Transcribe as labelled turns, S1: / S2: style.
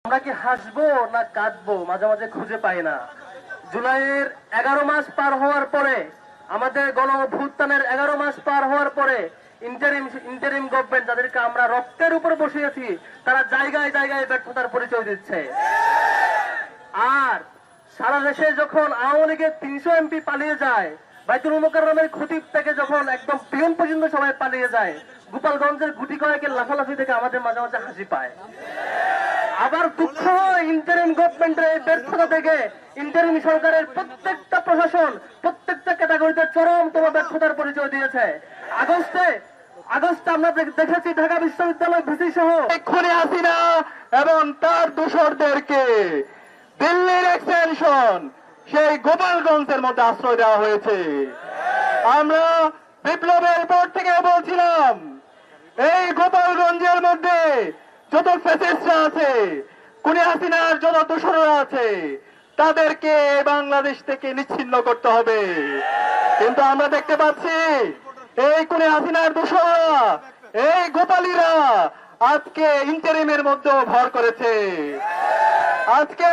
S1: আমরা কি হাসবো না কাঁদবো মাঝে মাঝে খুঁজে পাই না। জুলাইয়ের 11 মাস পার হওয়ার পরে, আমাদের গণ অভ্যুত্থানের 11 মাস পার হওয়ার পরে ইন্টারিম গভর্নমেন্ট, যাদেরকে আমরা রক্তের উপর বসিয়েছি, তারা জায়গায় জায়গায় ব্যর্থতার পরিচয় দিচ্ছে। আর সারা দেশে যখন আওয়ামী লীগের 300 এমপি পালিয়ে যায়, বাইতুল মোকাররমের খতিব থেকে যখন একদম পিয়ন পর্যন্ত সবাই পালিয়ে যায়, গোপালগঞ্জের গুটি কয়েকের লাফালাফি থেকে আমাদের মাঝে মাঝে হাসি পায়। আবার দুঃখ ইন্টারিম গভর্নমেন্টের এই ব্যর্থতা থেকে ইন্টারিম সরকারের প্রত্যেকটা প্রশাসন, প্রত্যেকটা ক্যাটাগরিতে চরমতম ব্যর্থতার পরিচয় দিয়েছে। আগস্টে আমরা দেখেছি ঢাকা বিশ্ববিদ্যালয় ভিসি সহ
S2: খুনি হাসিনা এবং তার দোসরদেরকে দিল্লির এক্সটেনশন সেই গোপালগঞ্জের মধ্যে আশ্রয় দেওয়া হয়েছে। আমরা বিপ্লবের পর থেকে বলছিলাম, এই গোপালগঞ্জের মধ্যে যত ফ্যাসিস্টরা আছে, খুনি হাসিনার যত দোসররা আছে, তাদেরকে বাংলাদেশ থেকে নিচ্ছিন্ন করতে হবে। কিন্তু আমরা দেখতে পাচ্ছি এই খুনি হাসিনার দোসররা, এই গোপালীরা আজকে ইন্টারিমের মধ্যেও ভর করেছে। আজকে